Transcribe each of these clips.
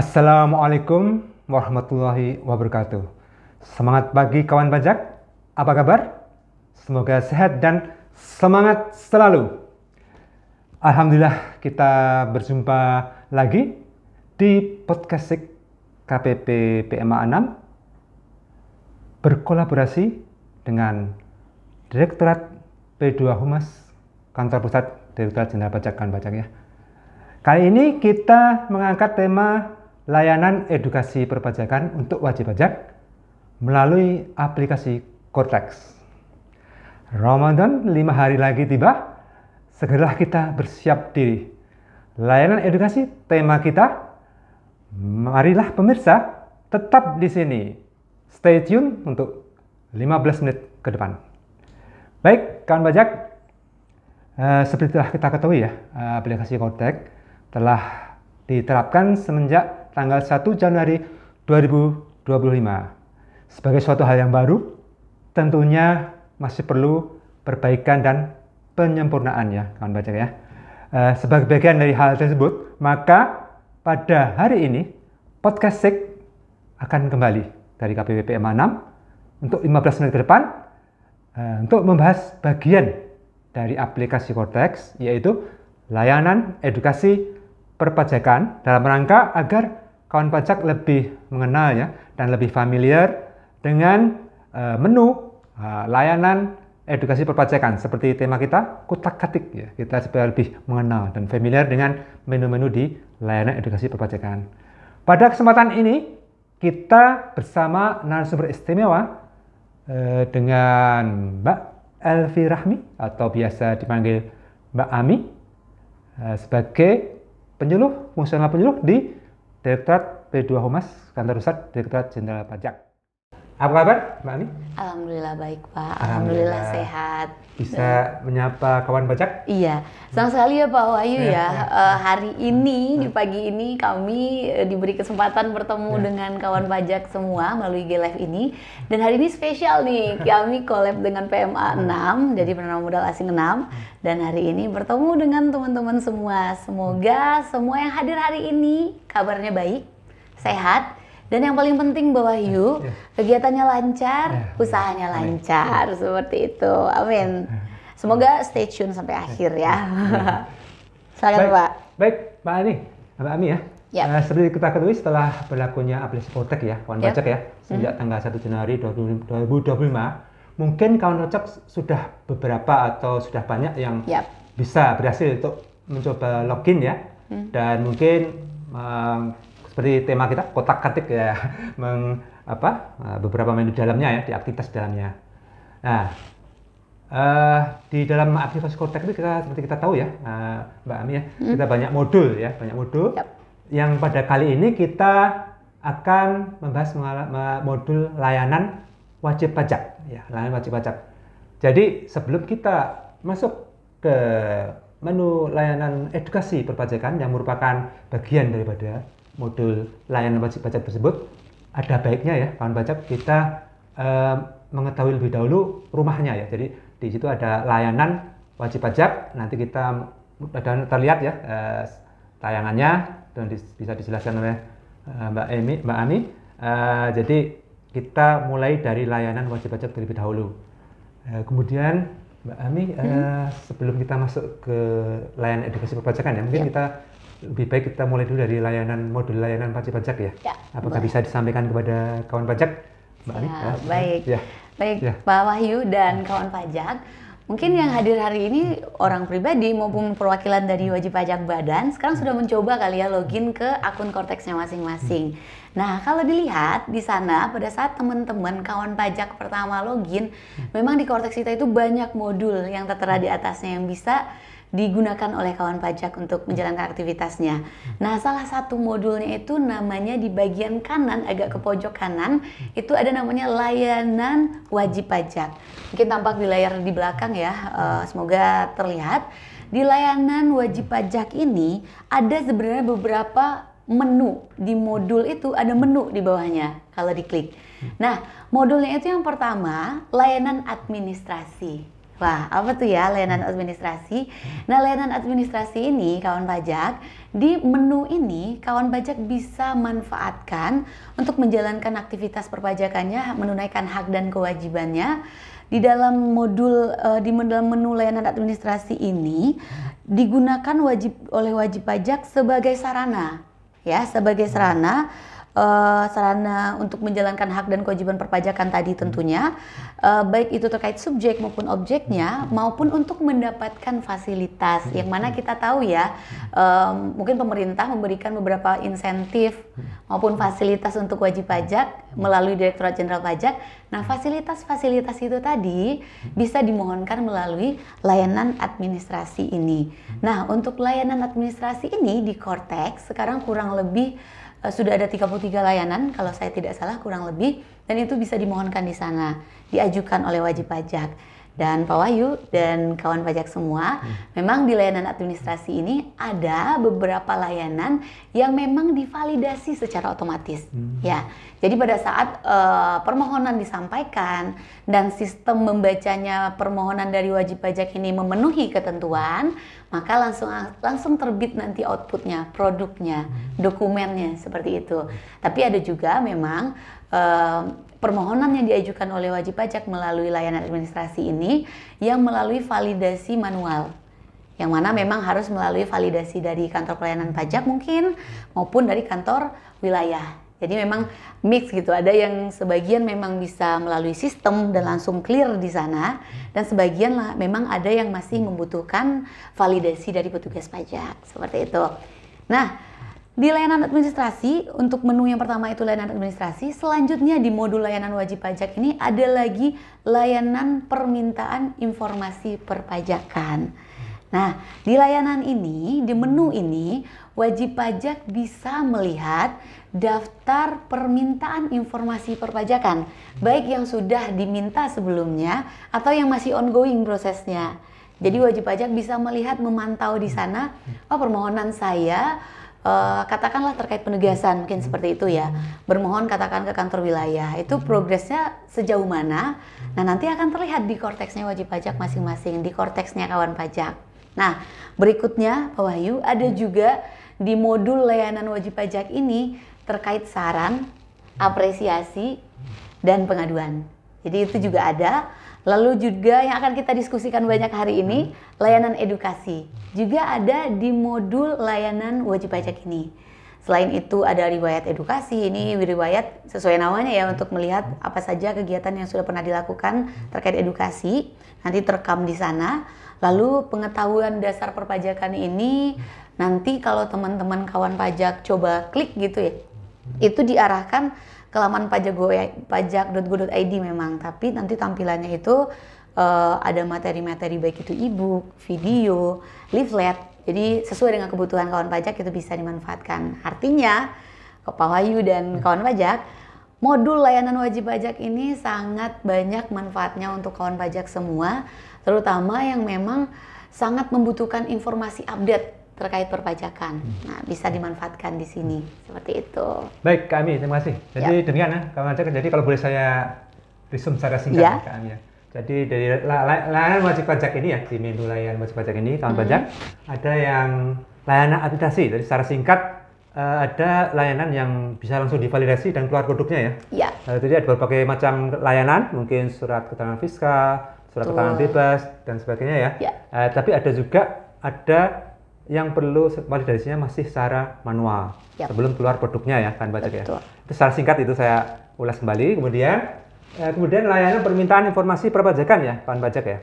Assalamualaikum warahmatullahi wabarakatuh. Semangat pagi kawan pajak, apa kabar? Semoga sehat dan semangat selalu. Alhamdulillah kita berjumpa lagi di podcast KPP PMA 6 berkolaborasi dengan Direktorat P2 Humas Kantor Pusat Direktorat Jenderal Pajak kawan pajak ya. Kali ini kita mengangkat tema layanan edukasi perpajakan untuk wajib pajak melalui aplikasi Cortex. Ramadan 5 hari lagi tiba, segeralah kita bersiap diri. Layanan edukasi tema kita, marilah pemirsa tetap di sini. Stay tune untuk 15 menit ke depan. Baik, kawan pajak, seperti telah kita ketahui ya, aplikasi Cortex telah diterapkan semenjak tanggal 1 Januari 2025. Sebagai suatu hal yang baru, tentunya masih perlu perbaikan dan penyempurnaan ya kawan pajak ya. Sebagai bagian dari hal tersebut, maka pada hari ini podcast akan kembali dari KPP PMA 6 untuk 15 menit ke depan untuk membahas bagian dari aplikasi Cortex, yaitu layanan edukasi perpajakan dalam rangka agar kawan pajak lebih mengenal ya dan lebih familiar dengan menu layanan edukasi perpajakan seperti tema kita kutak-katik ya. Kita supaya lebih mengenal dan familiar dengan menu-menu di layanan edukasi perpajakan. Pada kesempatan ini kita bersama narasumber istimewa dengan Mbak Elvi Rahmi atau biasa dipanggil Mbak Ami sebagai fungsional penyuluh di Direktorat P2 Humas Kantor Pusat Direktorat Jenderal Pajak. Apa kabar Mbak Ami? Alhamdulillah baik Pak, Alhamdulillah sehat. Bisa menyapa kawan pajak? Iya, sama sekali ya Pak Wahyu ya. Hari ini, di pagi ini kami diberi kesempatan bertemu dengan kawan pajak semua melalui G-Live ini. Dan hari ini spesial nih, kami collab dengan PMA 6, jadi penanaman modal asing 6. Dan hari ini bertemu dengan teman-teman semua. Semoga semua yang hadir hari ini kabarnya baik, sehat. Dan yang paling penting Mbak Wahyu, kegiatannya lancar, usahanya lancar, seperti itu. Amin. Semoga stay tune sampai akhir ya. Silakan Pak. Baik, Mbak Ami ya. Yep. Seperti kita ketahui setelah berlakunya aplikasi Cortex ya, kawan pajak ya, sejak tanggal 1 Januari 2025, mungkin kawan pajak sudah beberapa atau sudah banyak yang bisa berhasil untuk mencoba login ya, dan mungkin seperti tema kita kotak-katik ya, beberapa menu dalamnya ya, di aktivitas dalamnya. Nah, di dalam aplikasi Cortex ini seperti kita tahu ya, Mbak Ami ya, kita banyak modul ya, yang pada kali ini kita akan membahas modul layanan wajib pajak ya, layanan wajib pajak. Jadi sebelum kita masuk ke menu layanan edukasi perpajakan yang merupakan bagian daripada modul layanan wajib pajak tersebut, ada baiknya ya kawan pajak kita mengetahui lebih dahulu rumahnya ya. Jadi di situ ada layanan wajib pajak, nanti kita ada terlihat ya tayangannya dan bisa dijelaskan oleh Mbak Ami. Jadi kita mulai dari layanan wajib pajak terlebih dahulu. Kemudian Mbak Ami, sebelum kita masuk ke layanan edukasi perpajakan ya, mungkin kita lebih baik kita mulai dulu dari modul layanan wajib pajak ya. Apakah bisa disampaikan kepada kawan pajak, Mbak Ani? Baik, Pak Wahyu dan kawan pajak. Mungkin yang hadir hari ini orang pribadi maupun perwakilan dari wajib pajak badan sekarang sudah mencoba kali ya login ke akun Cortex-nya masing-masing. Nah, kalau dilihat di sana pada saat teman-teman kawan pajak pertama login, memang di Cortex kita itu banyak modul yang tertera di atasnya yang bisa digunakan oleh kawan pajak untuk menjalankan aktivitasnya. Nah, salah satu modulnya itu namanya di bagian kanan, agak ke pojok kanan, itu ada namanya layanan wajib pajak. Mungkin tampak di layar di belakang ya, semoga terlihat. Di layanan wajib pajak ini ada sebenarnya beberapa menu. Di modul itu ada menu di bawahnya kalau diklik. Nah, modulnya itu yang pertama, layanan administrasi. Wah, apa tuh ya layanan administrasi? Nah, layanan administrasi ini, kawan pajak, di menu ini kawan pajak bisa manfaatkan untuk menjalankan aktivitas perpajakannya, menunaikan hak dan kewajibannya. Di dalam di dalam menu layanan administrasi ini digunakan oleh wajib pajak sebagai sarana, ya, sebagai sarana untuk menjalankan hak dan kewajiban perpajakan tadi tentunya, baik itu terkait subjek maupun objeknya, maupun untuk mendapatkan fasilitas yang mana kita tahu ya, mungkin pemerintah memberikan beberapa insentif maupun fasilitas untuk wajib pajak melalui Direktorat Jenderal Pajak. Nah, fasilitas-fasilitas itu tadi bisa dimohonkan melalui layanan administrasi ini. Nah, untuk layanan administrasi ini di Kortex sekarang kurang lebih sudah ada 33 layanan kalau saya tidak salah, kurang lebih, dan itu bisa dimohonkan di sana, diajukan oleh wajib pajak. Dan Pak Wahyu dan kawan pajak semua, memang di layanan administrasi ini ada beberapa layanan yang memang divalidasi secara otomatis. Ya, jadi pada saat permohonan disampaikan dan sistem membacanya permohonan dari wajib pajak ini memenuhi ketentuan, maka langsung terbit nanti outputnya, produknya, dokumennya seperti itu. Tapi ada juga memang permohonan yang diajukan oleh wajib pajak melalui layanan administrasi ini yang melalui validasi manual, yang mana memang harus melalui validasi dari kantor pelayanan pajak mungkin maupun dari kantor wilayah. Jadi memang mix gitu, ada yang sebagian memang bisa melalui sistem dan langsung clear di sana, dan sebagian memang ada yang masih membutuhkan validasi dari petugas pajak, seperti itu. Nah, di layanan administrasi, untuk menu yang pertama itu layanan administrasi, selanjutnya di modul layanan wajib pajak ini ada lagi layanan permintaan informasi perpajakan. Nah, di layanan ini, di menu ini, wajib pajak bisa melihat daftar permintaan informasi perpajakan, baik yang sudah diminta sebelumnya atau yang masih ongoing prosesnya. Jadi wajib pajak bisa melihat, memantau di sana, oh permohonan saya katakanlah terkait penegasan, mungkin seperti itu ya, bermohon katakan ke kantor wilayah, itu progresnya sejauh mana. Nah, nanti akan terlihat di korteksnya wajib pajak masing-masing, di korteksnya kawan pajak. Nah, berikutnya Pak Wahyu, ada juga di modul layanan wajib pajak ini terkait saran, apresiasi, dan pengaduan. Jadi itu juga ada. Lalu juga yang akan kita diskusikan banyak hari ini, layanan edukasi. Juga ada di modul layanan wajib pajak ini. Selain itu ada riwayat edukasi, ini riwayat sesuai namanya ya, untuk melihat apa saja kegiatan yang sudah pernah dilakukan terkait edukasi, nanti terekam di sana. Lalu pengetahuan dasar perpajakan ini, nanti kalau teman-teman kawan pajak coba klik gitu ya, itu diarahkan ke laman pajak.go.id memang, tapi nanti tampilannya itu ada materi-materi baik itu e-book, video, leaflet. Jadi sesuai dengan kebutuhan kawan pajak itu bisa dimanfaatkan. Artinya, Pak Wahyu dan kawan pajak, modul layanan wajib pajak ini sangat banyak manfaatnya untuk kawan pajak semua, terutama yang memang sangat membutuhkan informasi update terkait perpajakan. Nah, bisa dimanfaatkan di sini, seperti itu. Baik, Kak Ami, terima kasih. Jadi demikian ya, kawan pajak. Jadi kalau boleh saya resume secara singkat ya, Kak Ami ya. Jadi dari layanan wajib pajak ini ya, di menu layanan wajib pajak ini, kawan pajak, ada yang layanan administrasi. Jadi secara singkat, ada layanan yang bisa langsung divalidasi dan keluar produknya ya. Jadi ada berbagai macam layanan, mungkin surat keterangan fiskal, surat keterangan bebas, dan sebagainya ya. Tapi ada juga yang perlu validasinya masih secara manual sebelum keluar produknya ya, kan pajak ya. Itu secara singkat itu saya ulas kembali. Kemudian layanan permintaan informasi perpajakan ya, kawan pajak ya.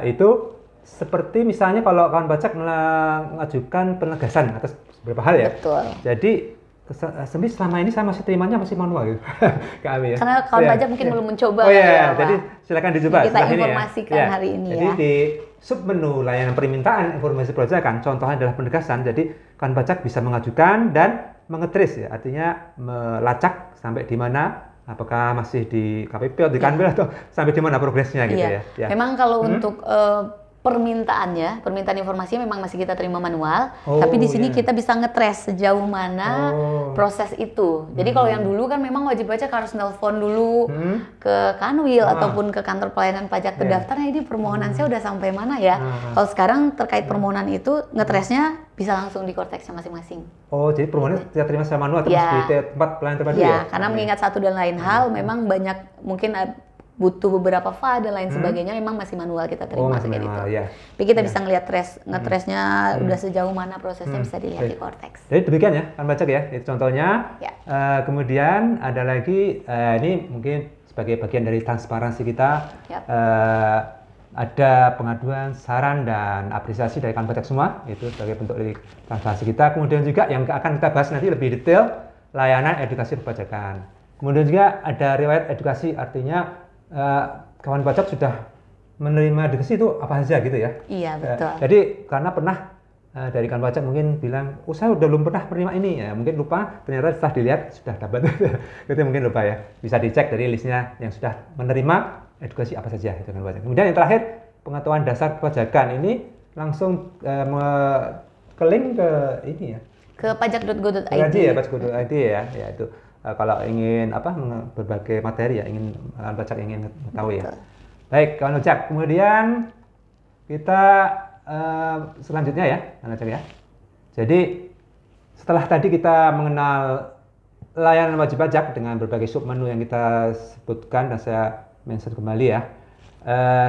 Itu seperti misalnya kalau kawan pajak mengajukan penegasan atas beberapa hal ya. Jadi selama ini saya masih terimanya masih manual gitu. Kami ya. Karena kawan pajak mungkin belum mencoba. Jadi silakan dicoba. Kita informasikan hari ini jadi di submenu layanan permintaan informasi perpajakan, contohnya adalah penegasan. Jadi kawan pajak bisa mengajukan dan mengetrace ya, artinya melacak sampai di mana, apakah masih di KPP atau di Kanwil atau sampai di mana progresnya gitu ya. Memang kalau untuk permintaan informasinya memang masih kita terima manual, tapi di sini kita bisa nge-trace sejauh mana proses itu. Jadi kalau yang dulu kan memang wajib pajak harus nelpon dulu ke Kanwil ataupun ke kantor pelayanan pajak terdaftar, ini permohonan saya udah sampai mana ya. Kalau sekarang terkait permohonan itu nge-trace-nya bisa langsung di Korteksnya masing-masing. Oh, jadi permohonan kita terima secara manual terus di tempat pelayanan terpadu ya? Karena mengingat satu dan lain hal, memang banyak mungkin butuh beberapa file dan lain sebagainya, memang masih manual kita terima kayak gitu. Tapi kita bisa ngelihat nge-trace-nya udah sejauh mana prosesnya bisa dilihat di Korteks. Jadi demikian ya, kan pajak ya, itu contohnya. Kemudian ada lagi, ini mungkin sebagai bagian dari transparansi kita, ada pengaduan, saran, dan apresiasi dari kan pajak semua, itu sebagai bentuk dari transparansi kita. Kemudian juga yang akan kita bahas nanti lebih detail, layanan edukasi perpajakan. Kemudian juga ada riwayat edukasi, artinya kawan pajak sudah menerima edukasi itu apa saja gitu ya? Iya, betul. Jadi karena pernah dari kawan pajak mungkin bilang, oh saya udah belum pernah menerima ini, ya mungkin lupa, ternyata setelah dilihat sudah dapat. Itu mungkin lupa ya. Bisa dicek dari listnya yang sudah menerima edukasi apa saja itu kawan pajak. Kemudian yang terakhir, pengetahuan dasar perpajakan ini langsung ke link ke ini ya. Ke pajak.go.id. Ya, pajak.go.id ya, itu. Kalau ingin berbagai materi ya, ingin kawan pajak ingin mengetahui ya. Baik, kawan pajak. Kemudian kita selanjutnya ya, kawan pajak ya. Jadi setelah tadi kita mengenal layanan wajib pajak dengan berbagai submenu yang kita sebutkan dan saya mention kembali ya.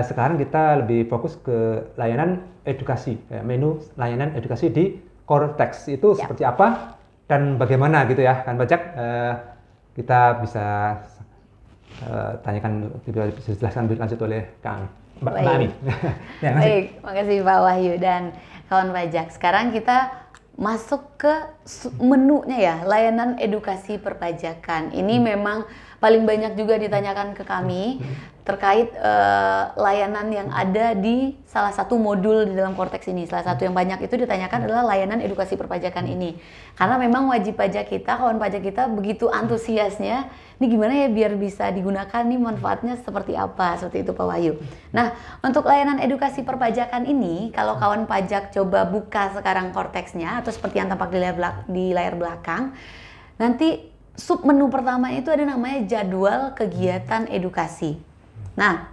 Sekarang kita lebih fokus ke layanan edukasi, menu layanan edukasi di Korteks itu seperti apa dan bagaimana gitu ya, kan pajak. Kita bisa tanyakan, bisa dijelaskan lebih lanjut oleh Mbak Ami. Baik, makasih Pak Wahyu dan kawan pajak. Sekarang kita masuk ke menunya ya, layanan edukasi perpajakan. Ini memang paling banyak juga ditanyakan ke kami terkait layanan yang ada di salah satu modul di dalam Korteks ini. Salah satu yang banyak itu ditanyakan adalah layanan edukasi perpajakan ini. Karena memang wajib pajak kita, kawan pajak kita begitu antusiasnya, ini gimana ya biar bisa digunakan, nih manfaatnya seperti apa, seperti itu Pak Wahyu. Nah, untuk layanan edukasi perpajakan ini, kalau kawan pajak coba buka sekarang Korteksnya, atau seperti yang tampak di layar belakang, nanti submenu pertama itu ada namanya jadwal kegiatan edukasi. Nah,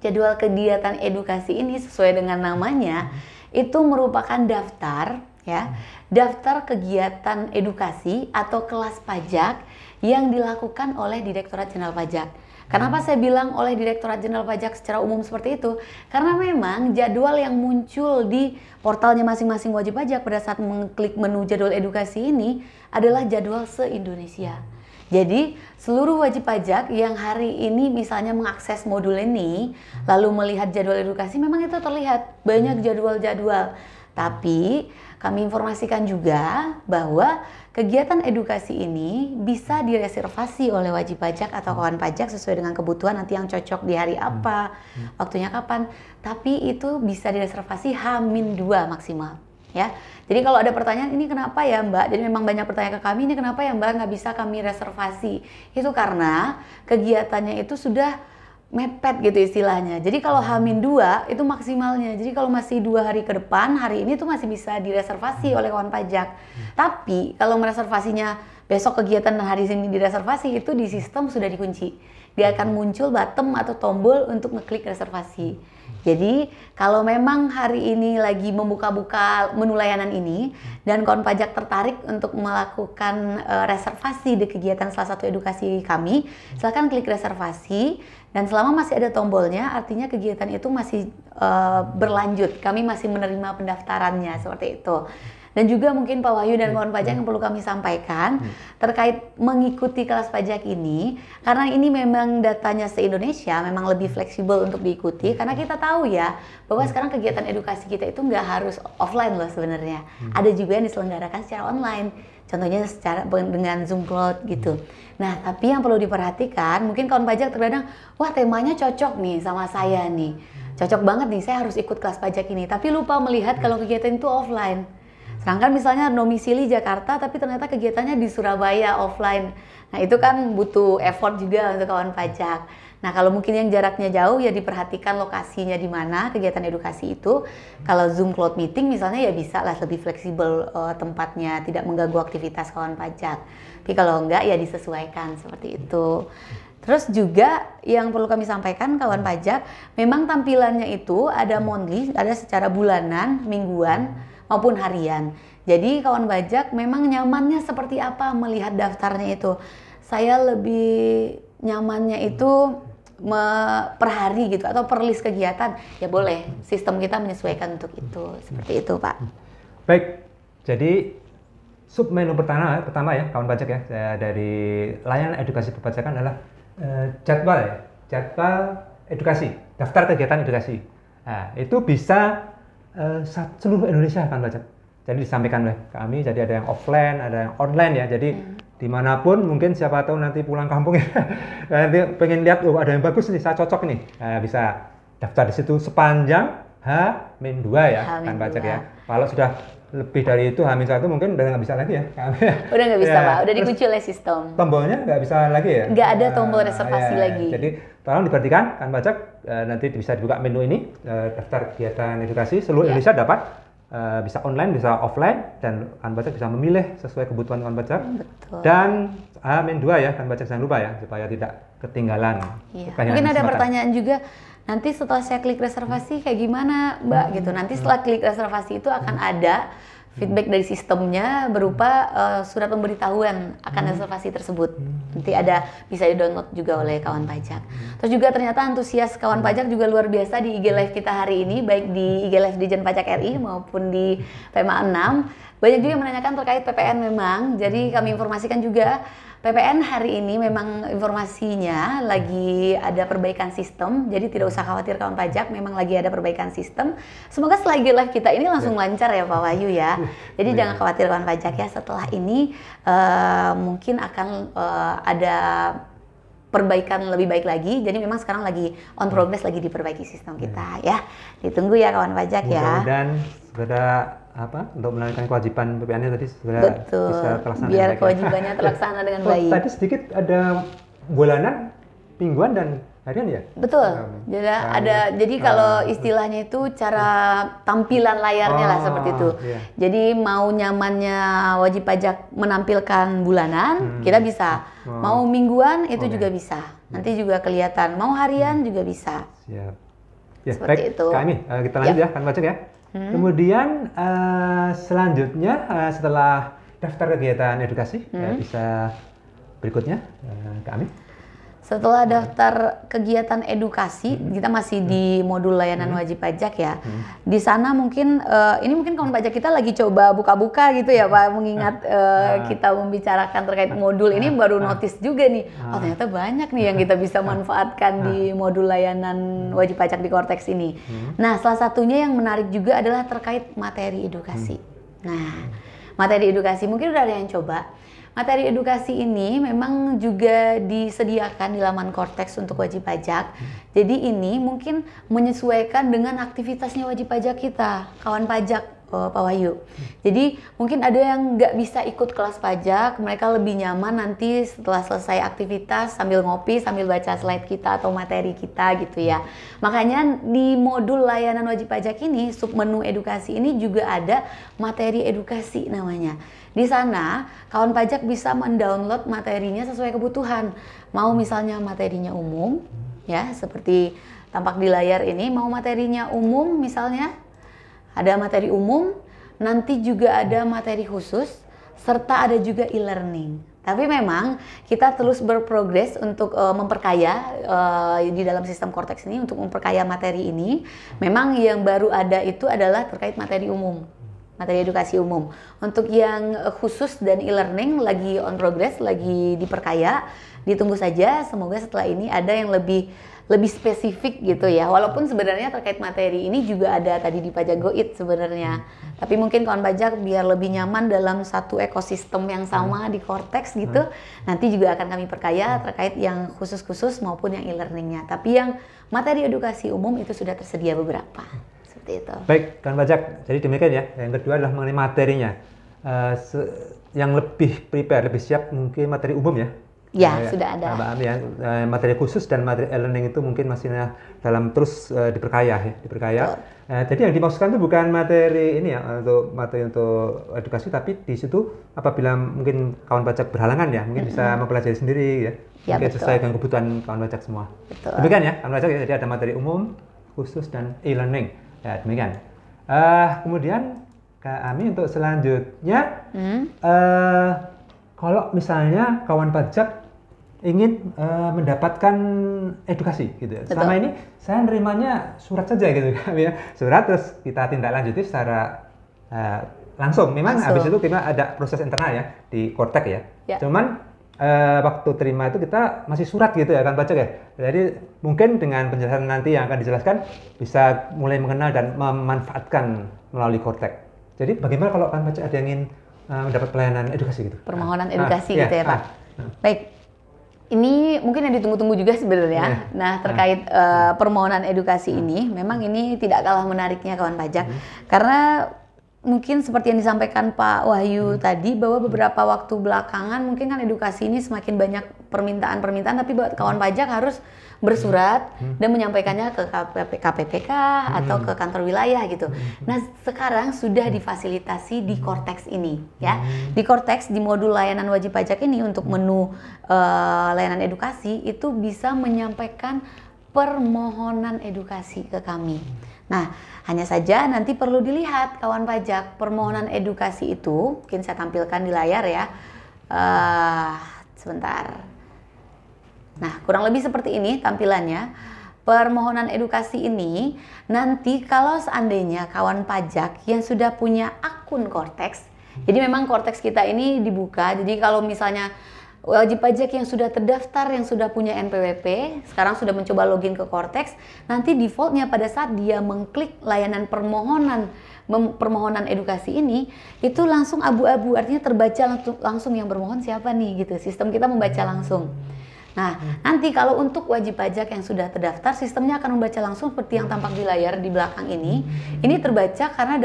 jadwal kegiatan edukasi ini sesuai dengan namanya, itu merupakan daftar ya, daftar kegiatan edukasi atau kelas pajak yang dilakukan oleh Direktorat Jenderal Pajak. Kenapa saya bilang oleh Direktorat Jenderal Pajak secara umum seperti itu? Karena memang jadwal yang muncul di portalnya masing-masing wajib pajak pada saat mengklik menu jadwal edukasi ini adalah jadwal se-Indonesia. Jadi seluruh wajib pajak yang hari ini misalnya mengakses modul ini lalu melihat jadwal edukasi, memang itu terlihat banyak jadwal-jadwal. Tapi kami informasikan juga bahwa kegiatan edukasi ini bisa direservasi oleh wajib pajak atau kawan pajak sesuai dengan kebutuhan nanti yang cocok di hari apa, waktunya kapan. Tapi itu bisa direservasi H-2 maksimal. Ya, jadi kalau ada pertanyaan ini kenapa ya Mbak, jadi memang banyak pertanyaan ke kami, ini kenapa ya Mbak nggak bisa kami reservasi, itu karena kegiatannya itu sudah mepet gitu istilahnya. Jadi kalau H-2 itu maksimalnya, jadi kalau masih 2 hari ke depan, hari ini tuh masih bisa direservasi oleh kawan pajak. Tapi kalau mereservasinya besok kegiatan hari ini direservasi, itu di sistem sudah dikunci, dia akan muncul button atau tombol untuk ngeklik reservasi. Jadi kalau memang hari ini lagi membuka-buka menu layanan ini dan kawan pajak tertarik untuk melakukan reservasi di kegiatan salah satu edukasi kami, silakan klik reservasi dan selama masih ada tombolnya artinya kegiatan itu masih berlanjut, kami masih menerima pendaftarannya seperti itu. Dan juga mungkin Pak Wahyu dan kawan pajak yang perlu kami sampaikan terkait mengikuti kelas pajak ini, karena ini memang datanya se-Indonesia, memang lebih fleksibel untuk diikuti, karena kita tahu ya bahwa sekarang kegiatan edukasi kita itu nggak harus offline loh sebenarnya. Ada juga yang diselenggarakan secara online, contohnya dengan Zoom Cloud gitu. Nah, tapi yang perlu diperhatikan, mungkin kawan pajak terkadang, wah temanya cocok nih sama saya nih, cocok banget nih, saya harus ikut kelas pajak ini, tapi lupa melihat kalau kegiatan itu offline. Sedangkan misalnya domisili Jakarta tapi ternyata kegiatannya di Surabaya offline. Nah itu kan butuh effort juga untuk kawan pajak. Nah kalau mungkin yang jaraknya jauh ya diperhatikan lokasinya di mana kegiatan edukasi itu. Kalau Zoom Cloud Meeting misalnya ya bisa lah lebih fleksibel tempatnya, tidak mengganggu aktivitas kawan pajak. Tapi kalau enggak ya disesuaikan seperti itu. Terus juga yang perlu kami sampaikan kawan pajak, memang tampilannya itu ada monthly, ada secara bulanan, mingguan, maupun harian. Jadi kawan pajak memang nyamannya seperti apa melihat daftarnya itu. Saya lebih nyamannya itu per hari gitu atau per list kegiatan. Ya boleh, sistem kita menyesuaikan untuk itu. Seperti itu Pak. Baik, jadi submenu pertama ya kawan pajak ya dari layanan edukasi perpajakan adalah jadwal edukasi, daftar kegiatan edukasi. Nah, itu bisa seluruh Indonesia kawan pajak. Jadi disampaikan oleh kami, jadi ada yang offline, ada yang online ya. Jadi dimanapun mungkin siapa tahu nanti pulang kampung ya, nanti pengen lihat, oh ada yang bagus nih, saya cocok nih. Nah, bisa daftar di situ sepanjang H-2 ya, kawan pajak ya. Kalau sudah lebih dari itu H-1 mungkin udah nggak bisa lagi ya. Udah nggak bisa Pak, udah dikunci oleh sistem. Tombolnya nggak bisa lagi ya? Nggak ada tombol reservasi lagi. Jadi tolong diperhatikan kawan pajak, nanti bisa dibuka menu ini, daftar kegiatan edukasi seluruh Indonesia dapat. Bisa online, bisa offline, dan kawan pajak bisa memilih sesuai kebutuhan kawan pajak. Betul. Dan H-2 ya, kawan pajak jangan lupa ya, supaya tidak ketinggalan. Iya. Mungkin ada pertanyaan juga, nanti setelah saya klik reservasi kayak gimana Mbak gitu. Nanti setelah klik reservasi itu akan ada feedback dari sistemnya berupa surat pemberitahuan akan reservasi tersebut. Nanti ada, bisa di-download juga oleh kawan pajak. Terus juga ternyata antusias kawan pajak juga luar biasa di IG Live kita hari ini, baik di IG Live Dijen Pajak RI maupun di PMA 6. Banyak juga yang menanyakan terkait PPN memang, jadi kami informasikan juga PPN hari ini memang informasinya lagi ada perbaikan sistem, jadi tidak usah khawatir kawan pajak, memang lagi ada perbaikan sistem. Semoga setelah live kita ini langsung lancar ya Pak Wahyu ya. Jadi jangan khawatir kawan pajak ya, setelah ini mungkin akan ada perbaikan lebih baik lagi. Jadi memang sekarang lagi on progress, lagi diperbaiki sistem kita ya. Ditunggu ya kawan pajak ya. Dan segera untuk menunaikan kewajiban PPN-nya tadi segera bisa terlaksana. Biar kewajibannya terlaksana dengan baik. Tadi sedikit ada bulanan, mingguan dan harian ya? Betul. Jadi kalau istilahnya itu cara tampilan layarnya lah seperti itu. Iya. Jadi mau nyamannya wajib pajak menampilkan bulanan, kita bisa. Mau mingguan itu juga bisa. Nanti juga kelihatan. Mau harian juga bisa. Siap. Ya, seperti baik, itu. Kak Amy, kita lanjut ya, kan pajak ya. Kemudian selanjutnya setelah daftar kegiatan edukasi, bisa berikutnya Kak Amy. Setelah daftar kegiatan edukasi, kita masih di modul layanan wajib pajak ya. Di sana mungkin, ini mungkin kawan pajak kita lagi coba buka-buka gitu ya Pak, mengingat kita membicarakan terkait modul ini baru notice juga nih. Oh ternyata banyak nih yang kita bisa manfaatkan di modul layanan wajib pajak di Kortex ini. Nah salah satunya yang menarik juga adalah terkait materi edukasi. Nah materi edukasi mungkin udah ada yang coba. Materi edukasi ini memang juga disediakan di laman Kortex untuk wajib pajak. Jadi ini mungkin menyesuaikan dengan aktivitasnya wajib pajak kita, kawan pajak Pak Wahyu. Jadi mungkin ada yang nggak bisa ikut kelas pajak, mereka lebih nyaman nanti setelah selesai aktivitas sambil ngopi, sambil baca slide kita atau materi kita gitu ya. Makanya di modul layanan wajib pajak ini, submenu edukasi ini juga ada materi edukasi namanya. Di sana, kawan pajak bisa mendownload materinya sesuai kebutuhan. Mau misalnya materinya umum, ya seperti tampak di layar ini, mau materinya umum misalnya, ada materi umum, nanti juga ada materi khusus, serta ada juga e-learning. Tapi memang kita terus berprogres untuk memperkaya di dalam sistem Kortex ini, untuk memperkaya materi ini. Memang yang baru ada itu adalah terkait materi umum. Materi edukasi umum. Untuk yang khusus dan e-learning lagi on progress, lagi diperkaya. Ditunggu saja, semoga setelah ini ada yang lebih spesifik gitu ya. Walaupun sebenarnya terkait materi ini juga ada tadi di Pajak Go It sebenarnya. Tapi mungkin kawan pajak biar lebih nyaman dalam satu ekosistem yang sama di Kortex gitu, nanti juga akan kami perkaya terkait yang khusus-khusus maupun yang e-learningnya. Tapi yang materi edukasi umum itu sudah tersedia beberapa. Itu. Baik, kawan pajak. Jadi demikian ya. Yang kedua adalah mengenai materinya. Yang lebih prepare, lebih siap mungkin materi umum ya. Ya, sudah ada. Materi khusus dan materi e-learning itu mungkin masih dalam terus diperkaya ya, diperkaya. Jadi yang dimaksudkan itu bukan materi ini ya, materi untuk edukasi, tapi di situ apabila mungkin kawan pajak berhalangan ya, mungkin bisa mempelajari sendiri ya. Mungkin sesuai dengan kebutuhan kawan pajak semua. Demikian ya, kawan pajak. Jadi ada materi umum, khusus dan e-learning. Ya, demikian. Kemudian Kak Ami untuk selanjutnya, kalau misalnya kawan pajak ingin mendapatkan edukasi gitu. Selama ini saya nerimanya surat saja gitu ya. Surat terus kita tindak lanjuti secara langsung. Memang habis itu kita ada proses internal ya di Kortek ya. Cuman waktu terima itu kita masih surat gitu ya kan pajak ya. Jadi mungkin dengan penjelasan nanti yang akan dijelaskan bisa mulai mengenal dan memanfaatkan melalui Kortek. Jadi bagaimana kalau kan pajak ada yang ingin mendapat pelayanan edukasi gitu? Permohonan edukasi gitu ya Pak. Baik. Ini mungkin yang ditunggu-tunggu juga sebenarnya. Nah, terkait permohonan edukasi ini, memang ini tidak kalah menariknya kawan pajak. Karena mungkin seperti yang disampaikan Pak Wahyu tadi, bahwa beberapa waktu belakangan mungkin kan edukasi ini semakin banyak permintaan-permintaan, tapi kawan pajak harus bersurat dan menyampaikannya ke KPPK atau ke kantor wilayah gitu. Nah, sekarang sudah difasilitasi di Kortex ini ya. Di Kortex, di modul layanan wajib pajak ini untuk menu layanan edukasi itu bisa menyampaikan permohonan edukasi ke kami. Nah, hanya saja nanti perlu dilihat kawan pajak, permohonan edukasi itu mungkin saya tampilkan di layar ya. Sebentar. Nah, kurang lebih seperti ini tampilannya. Permohonan edukasi ini nanti kalau seandainya kawan pajak yang sudah punya akun Kortex, jadi memang Kortex kita ini dibuka, jadi kalau misalnya wajib pajak yang sudah terdaftar, yang sudah punya NPWP, sekarang sudah mencoba login ke Kortex, nanti defaultnya pada saat dia mengklik layanan permohonan edukasi ini, itu langsung abu-abu, artinya terbaca langsung yang bermohon siapa nih gitu, sistem kita membaca langsung. Nah, nanti kalau untuk wajib pajak yang sudah terdaftar, sistemnya akan membaca langsung seperti yang tampak di layar di belakang ini. Ini terbaca karena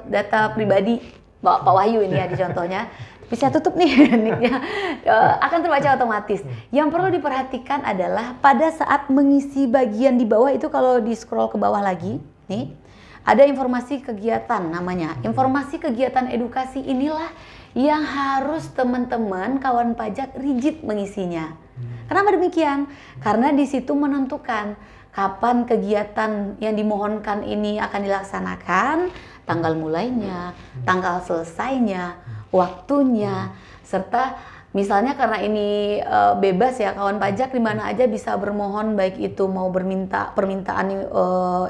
data pribadi Pak Wahyu ini ya di contohnya. Bisa tutup nih nicknya, akan terbaca otomatis. Yang perlu diperhatikan adalah pada saat mengisi bagian di bawah itu, kalau di scroll ke bawah lagi, nih ada informasi kegiatan namanya. Informasi kegiatan edukasi inilah yang harus teman-teman kawan pajak rigid mengisinya. Kenapa demikian? Karena di situ menentukan kapan kegiatan yang dimohonkan ini akan dilaksanakan, tanggal mulainya, tanggal selesainya, waktunya, serta misalnya karena ini bebas ya kawan pajak, di mana aja bisa bermohon, baik itu mau permintaan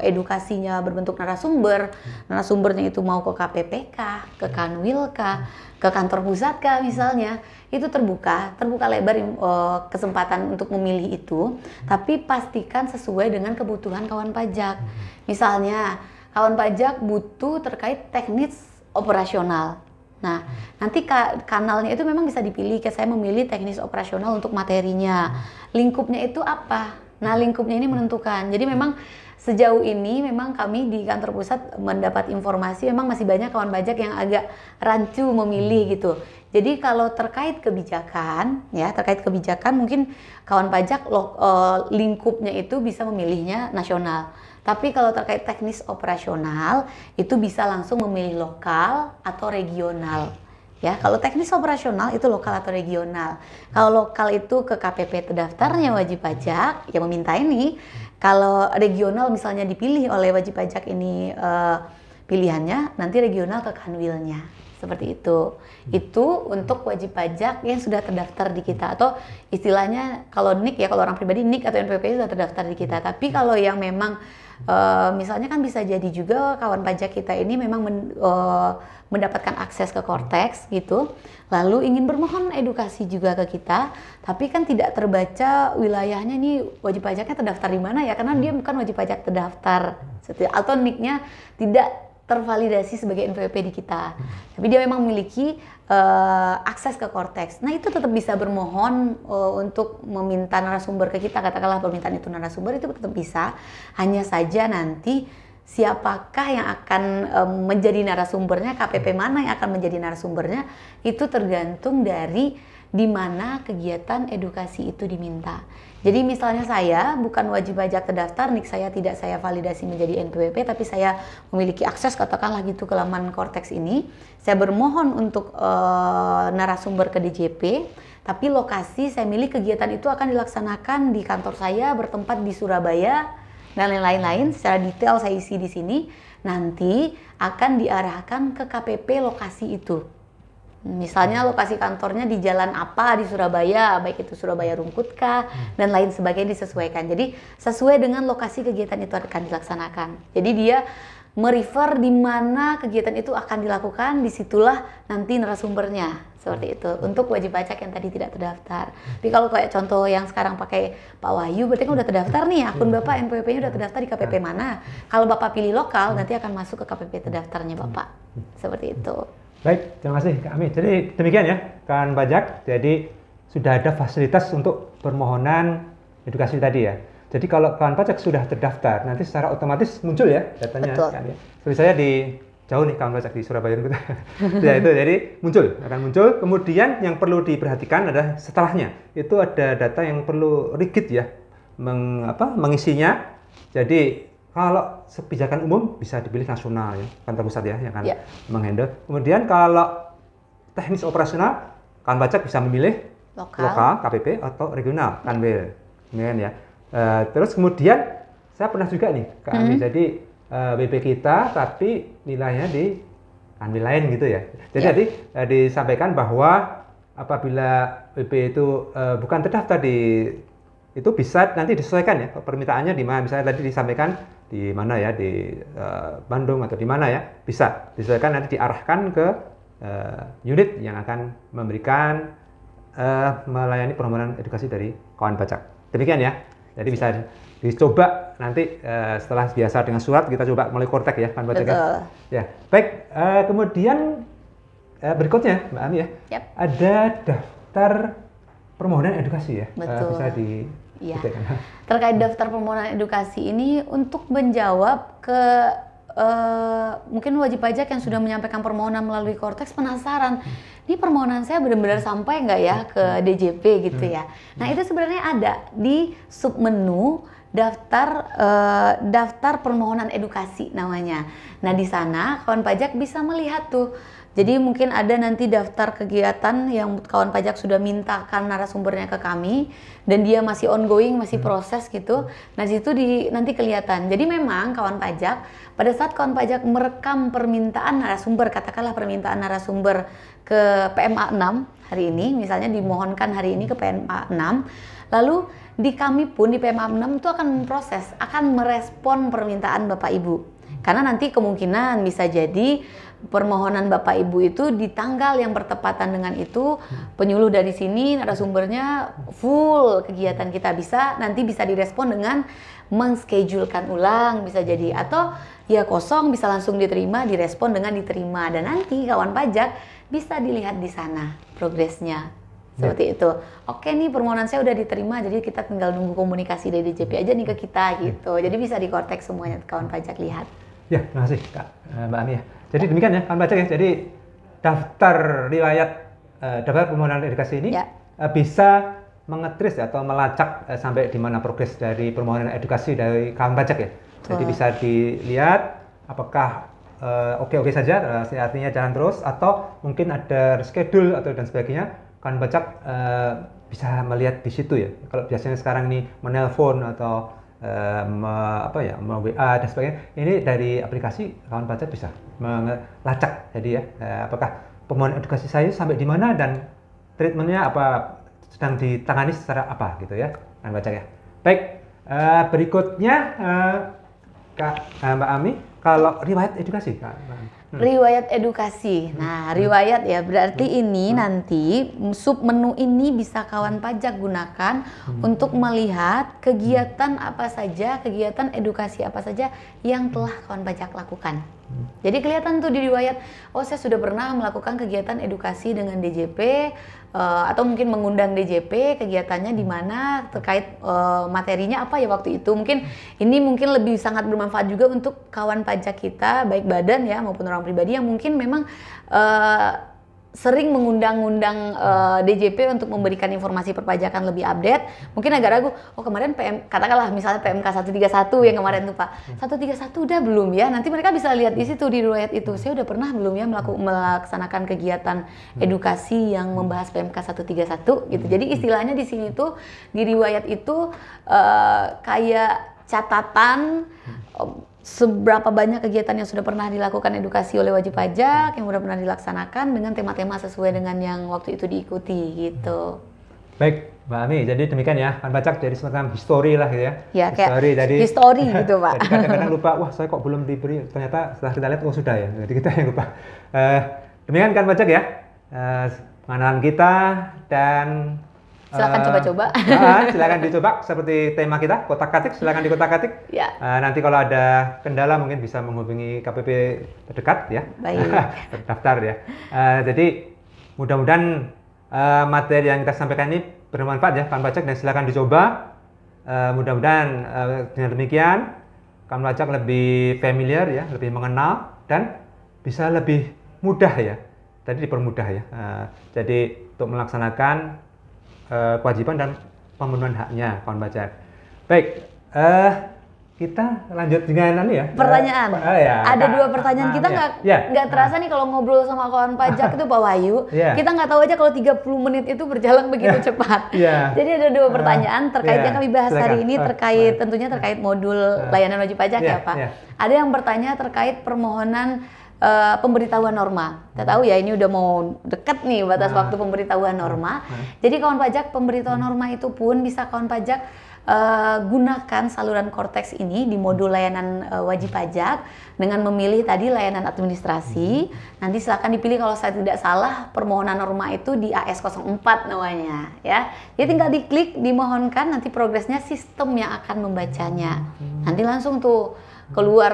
edukasinya berbentuk narasumbernya itu mau ke KPPK, ke Kanwilka, ke kantor pusat misalnya, itu terbuka lebar kesempatan untuk memilih itu, tapi pastikan sesuai dengan kebutuhan kawan pajak. Misalnya kawan pajak butuh terkait teknis operasional. Nah, nanti kanalnya itu memang bisa dipilih, kayak saya memilih teknis operasional untuk materinya. Lingkupnya itu apa? Nah, lingkupnya ini menentukan. Jadi memang sejauh ini memang kami di kantor pusat mendapat informasi memang masih banyak kawan pajak yang agak rancu memilih gitu. Jadi kalau terkait kebijakan mungkin kawan pajak lingkupnya itu bisa memilihnya nasional. Tapi kalau terkait teknis operasional itu bisa langsung memilih lokal atau regional. Ya, kalau teknis operasional itu lokal atau regional. Kalau lokal itu ke KPP terdaftarnya wajib pajak yang meminta ini. Kalau regional misalnya dipilih oleh wajib pajak ini pilihannya, nanti regional ke Kanwilnya. Seperti itu. Itu untuk wajib pajak yang sudah terdaftar di kita, atau istilahnya kalau NIK ya, kalau orang pribadi NIK atau NPWP sudah terdaftar di kita. Tapi kalau yang memang misalnya kan bisa jadi juga kawan pajak kita ini memang mendapatkan akses ke Kortex gitu, lalu ingin bermohon edukasi juga ke kita, tapi kan tidak terbaca wilayahnya nih wajib pajaknya terdaftar di mana ya, karena dia bukan wajib pajak terdaftar, atau NIK-nya tidak tervalidasi sebagai NPWP di kita, tapi dia memang memiliki akses ke Kortex. Nah, itu tetap bisa bermohon untuk meminta narasumber ke kita, katakanlah permintaan itu narasumber, itu tetap bisa. Hanya saja nanti siapakah yang akan menjadi narasumbernya, KPP mana yang akan menjadi narasumbernya, itu tergantung dari di mana kegiatan edukasi itu diminta. Jadi misalnya saya bukan wajib pajak terdaftar, NIK saya tidak saya validasi menjadi NPWP, tapi saya memiliki akses katakanlah gitu ke laman Korteks ini. Saya bermohon untuk narasumber ke DJP, tapi lokasi saya milih kegiatan itu akan dilaksanakan di kantor saya bertempat di Surabaya dan lain-lain. Secara detail saya isi di sini. Nanti akan diarahkan ke KPP lokasi itu. Misalnya lokasi kantornya di jalan apa di Surabaya, baik itu Surabaya Rungkut kah, dan lain sebagainya disesuaikan. Jadi sesuai dengan lokasi kegiatan itu akan dilaksanakan. Jadi dia merefer di mana kegiatan itu akan dilakukan, disitulah nanti narasumbernya. Seperti itu, untuk wajib pajak yang tadi tidak terdaftar. Tapi kalau kayak contoh yang sekarang pakai Pak Wahyu, berarti kan udah terdaftar nih, akun Bapak NPWP-nya udah terdaftar di KPP mana. Kalau Bapak pilih lokal, nanti akan masuk ke KPP terdaftarnya Bapak. Seperti itu. Baik, terima kasih Kak Ami. Jadi demikian ya, kawan pajak. Jadi sudah ada fasilitas untuk permohonan edukasi tadi ya. Jadi kalau kawan pajak sudah terdaftar, nanti secara otomatis muncul ya datanya. Betul. Kan, ya. Seperti saya di jauh nih kawan pajak di Surabaya. Ya itu, jadi akan muncul. Kemudian yang perlu diperhatikan adalah setelahnya. Itu ada data yang perlu rigid ya, mengisinya. Jadi kalau kebijakan umum bisa dipilih nasional ya, kantor pusat ya yang akan menghandle. Kemudian kalau teknis operasional, kawan pajak bisa memilih lokal KPP atau regional Kanwil. Kemudian ya. Terus kemudian saya pernah juga nih Kak Ami, jadi BP kita tapi nilainya di Kanwil lain gitu ya. Jadi tadi disampaikan bahwa apabila BP itu bukan terdaftar di itu bisa nanti disesuaikan ya permintaannya di mana. Misalnya tadi disampaikan di mana ya, di Bandung atau di mana ya, bisa disesuaikan, nanti diarahkan ke unit yang akan memberikan melayani permohonan edukasi dari kawan pajak. Demikian ya. Jadi bisa dicoba nanti setelah biasa dengan surat, kita coba melalui Korteks ya, kawan pajak ya. Ya. Baik, kemudian berikutnya Mbak Ami ya, ada daftar permohonan edukasi ya. Betul. Bisa di terkait daftar permohonan edukasi ini untuk menjawab ke mungkin wajib pajak yang sudah menyampaikan permohonan melalui Korteks penasaran, ini permohonan saya benar-benar sampai nggak ya ke DJP gitu ya. Nah itu sebenarnya ada di submenu daftar permohonan edukasi namanya. Nah di sana kawan pajak bisa melihat tuh. Jadi mungkin ada nanti daftar kegiatan yang kawan pajak sudah mintakan narasumbernya ke kami dan dia masih ongoing, masih proses gitu. Nah situ nanti kelihatan. Jadi memang kawan pajak pada saat kawan pajak merekam permintaan narasumber, katakanlah permintaan narasumber ke PMA 6 hari ini, misalnya dimohonkan hari ini ke PMA 6, lalu di kami pun di PMA 6 itu akan memproses, akan merespon permintaan Bapak Ibu. Karena nanti kemungkinan bisa jadi permohonan Bapak Ibu itu di tanggal yang bertepatan dengan itu, penyuluh dari sini narasumbernya full kegiatan kita, nanti bisa direspon dengan mengschedulekan ulang bisa jadi, atau ya kosong bisa langsung diterima, direspon dengan diterima, dan nanti kawan pajak bisa dilihat di sana progresnya. Seperti itu. Oke nih permohonan saya udah diterima, jadi kita tinggal nunggu komunikasi dari DJP aja nih ke kita gitu. Jadi bisa di Korteks semuanya kawan pajak lihat. Ya, terima kasih Kak Mbak Ami ya. Jadi demikian ya kawan pajak ya. Jadi daftar riwayat daftar permohonan edukasi ini bisa mengetris atau melacak sampai di mana progres dari permohonan edukasi dari kawan pajak ya. Jadi bisa dilihat apakah oke-oke saja, artinya jalan terus, atau mungkin ada reschedule atau dan sebagainya. Kawan pajak bisa melihat di situ ya. Kalau biasanya sekarang ini menelpon atau WA dan sebagainya, ini dari aplikasi kawan pajak bisa melacak. Jadi ya, apakah permohonan edukasi saya sampai di mana dan treatmentnya apa, sedang ditangani secara apa gitu ya, kawan pajak ya. Baik, berikutnya Kak Mbak Ami, kalau riwayat edukasi Kak. Riwayat edukasi. Nah, riwayat ya berarti ini nanti submenu ini bisa kawan pajak gunakan untuk melihat kegiatan apa saja, kegiatan edukasi apa saja yang telah kawan pajak lakukan. Jadi kelihatan tuh di riwayat, oh saya sudah pernah melakukan kegiatan edukasi dengan DJP, atau mungkin mengundang DJP, kegiatannya di mana, terkait materinya apa ya waktu itu. Mungkin ini lebih sangat bermanfaat juga untuk kawan pajak kita, baik badan ya maupun orang pribadi yang mungkin memang sering mengundang-undang DJP untuk memberikan informasi perpajakan lebih update. Mungkin agak ragu, oh kemarin katakanlah misalnya PMK 131 yang kemarin tuh Pak, 131 udah belum ya? Nanti mereka bisa lihat di situ di riwayat itu, saya udah pernah belum ya melaksanakan kegiatan edukasi yang membahas PMK 131 gitu. Jadi istilahnya di sini tuh di riwayat itu kayak catatan seberapa banyak kegiatan yang sudah pernah dilakukan edukasi oleh wajib pajak, yang sudah pernah dilaksanakan dengan tema-tema sesuai dengan yang waktu itu diikuti gitu. Baik, Mbak Ami, jadi demikian ya, kan pajak jadi semacam history lah gitu ya. Ya, kayak history gitu Pak. Jadi kadang-kadang lupa, wah saya kok belum diberi, ternyata setelah kita lihat, oh sudah ya, jadi kita yang lupa. Demikian kan pajak ya, pengenalan kita dan silakan coba-coba. Silakan dicoba seperti tema kita, kotak-katik, silakan di kotak-katik. Ya. Nanti kalau ada kendala mungkin bisa menghubungi KPP terdekat ya. Baik. Terdaftar ya. Jadi mudah-mudahan materi yang kita sampaikan ini bermanfaat ya, kawan pajak, dan silakan dicoba. Mudah-mudahan dengan demikian kawan pajak lebih familiar ya, lebih mengenal dan bisa lebih mudah ya. Tadi dipermudah ya. Jadi untuk melaksanakan kewajiban dan pemenuhan haknya kawan pajak. Baik, kita lanjut dengan ya. Pertanyaan. Ada dua pertanyaan. Kita nggak terasa nih kalau ngobrol sama kawan pajak itu Pak Wahyu. Kita nggak tahu aja kalau 30 menit itu berjalan begitu cepat. Jadi ada dua pertanyaan terkait yang kami bahas hari ini, tentunya terkait modul layanan wajib pajak ya Pak. Ada yang bertanya terkait permohonan pemberitahuan norma. Kita tahu ya ini udah mau dekat nih batas waktu pemberitahuan norma. Jadi kawan pajak, pemberitahuan norma itu pun bisa kawan pajak gunakan saluran Kortex ini di modul layanan wajib pajak dengan memilih tadi layanan administrasi. Nanti silakan dipilih kalau saya tidak salah permohonan norma itu di AS04 namanya ya. Jadi tinggal diklik, dimohonkan, nanti progresnya sistem yang akan membacanya. Nanti langsung tuh keluar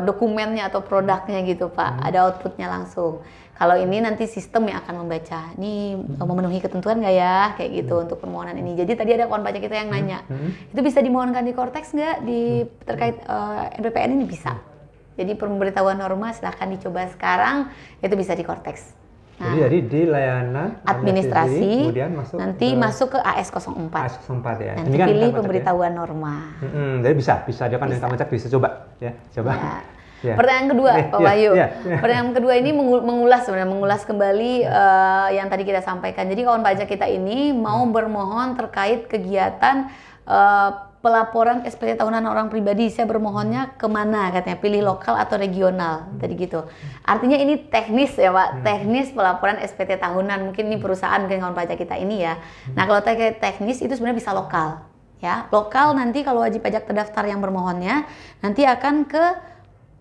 dokumennya atau produknya gitu Pak, ada outputnya langsung. Kalau ini nanti sistem yang akan membaca, ini memenuhi ketentuan nggak ya, kayak gitu untuk permohonan ini. Jadi tadi ada kawan pajak kita yang nanya, itu bisa dimohonkan di Kortex nggak, di terkait NPPN ini bisa. Jadi pemberitahuan norma silahkan dicoba sekarang, itu bisa di Kortex. Nah, jadi di layanan administrasi, kemudian masuk ke AS04. AS04 ya. Nanti pilih pemberitahuan norma. Jadi bisa dia kan kawan pajak bisa coba ya, coba. Ya. Pertanyaan kedua Pak Wahyu. Pertanyaan kedua ini mengulas kembali yang tadi kita sampaikan. Jadi kawan pajak kita ini mau bermohon terkait kegiatan pelaporan SPT tahunan orang pribadi. Saya bermohonnya kemana katanya, pilih lokal atau regional tadi gitu. Artinya ini teknis ya Pak, teknis pelaporan SPT tahunan. Mungkin ini perusahaan kawan pajak kita ini ya. Nah kalau terkait teknis itu sebenarnya bisa lokal ya. Lokal nanti kalau wajib pajak terdaftar yang bermohonnya nanti akan ke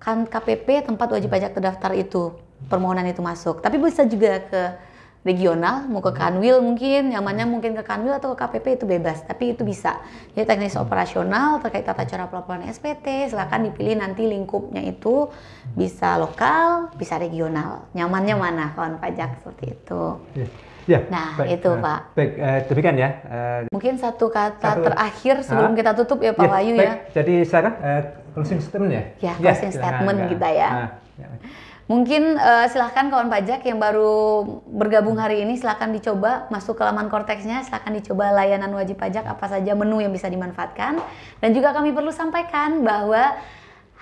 KPP tempat wajib pajak terdaftar itu permohonan itu masuk. Tapi bisa juga ke regional, mau ke Kanwil mungkin, nyamannya mungkin ke Kanwil atau ke KPP itu bebas, tapi itu bisa. Jadi teknis operasional terkait tata cara pelaporan SPT, silakan dipilih nanti lingkupnya itu bisa lokal, bisa regional. Nyamannya mana kawan pajak seperti itu. Ya, nah baik, itu Pak. Baik, demikian ya. Mungkin satu kata terakhir sebelum kita tutup ya Pak Wahyu ya. Jadi silakan closing statement ya. Ya, closing statement kita ya. Mungkin silahkan kawan pajak yang baru bergabung hari ini silahkan dicoba masuk ke laman Korteksnya, silahkan dicoba layanan wajib pajak apa saja menu yang bisa dimanfaatkan. Dan juga kami perlu sampaikan bahwa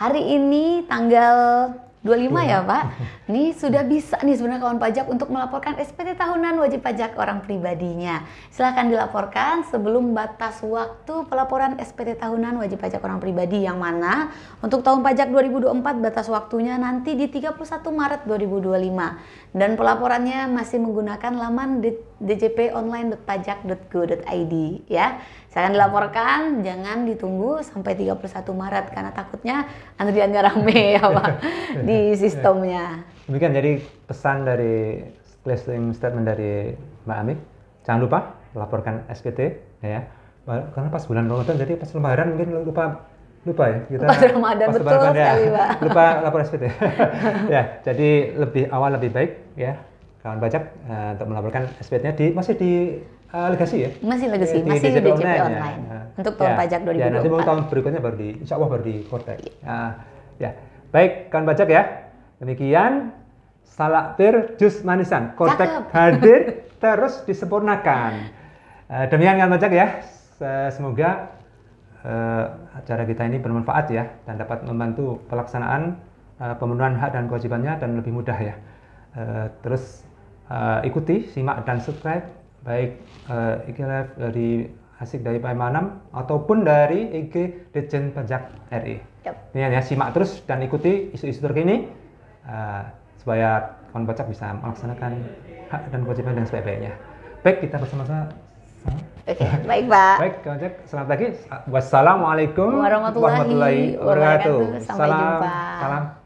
hari ini tanggal 25 ya Pak, ini sudah bisa nih sebenarnya kawan pajak untuk melaporkan SPT tahunan wajib pajak orang pribadinya. Silahkan dilaporkan sebelum batas waktu pelaporan SPT tahunan wajib pajak orang pribadi yang mana untuk tahun pajak 2024 batas waktunya nanti di 31 Maret 2025 dan pelaporannya masih menggunakan laman djponline.pajak.go.id ya. Silahkan dilaporkan, jangan ditunggu sampai 31 Maret karena takutnya antriannya rame ya Pak di sistemnya. Demikian jadi pesan dari closing statement dari Mbak Ami. Jangan lupa laporkan SPT ya. Karena pas bulan Ramadan jadi pas Lebaran mungkin lupa ya kita. Pas Ramadan betul sekali Pak. Lupa lapor SPT. Ya, jadi lebih awal lebih baik ya kawan pajak untuk melaporkan SPT-nya masih di legasi ya? Masih legasi, masih di DJP online. Untuk tahun pajak 2024. Ya, nanti mau tahun berikutnya insya Allah baru di Kortex. Ya, baik kawan pajak ya. Demikian salak jus manisan. Kortek hadir terus disempurnakan. Demikian kawan pajak ya. Semoga acara kita ini bermanfaat ya dan dapat membantu pelaksanaan pemenuhan hak dan kewajibannya dan lebih mudah ya. Terus ikuti, simak dan subscribe baik IG Live dari Asik dari Paimanam ataupun dari IG Ditjen Pajak RI. Ya, simak terus dan ikuti isu-isu terkini supaya kawan pajak bisa melaksanakan hak dan kewajiban dengan sebaik-baiknya. Baik, kita bersama-sama. Oke, baik Pak. Baik, kawan pajak, selamat pagi. Wassalamualaikum warahmatullahi wabarakatuh. Sampai jumpa. Salam.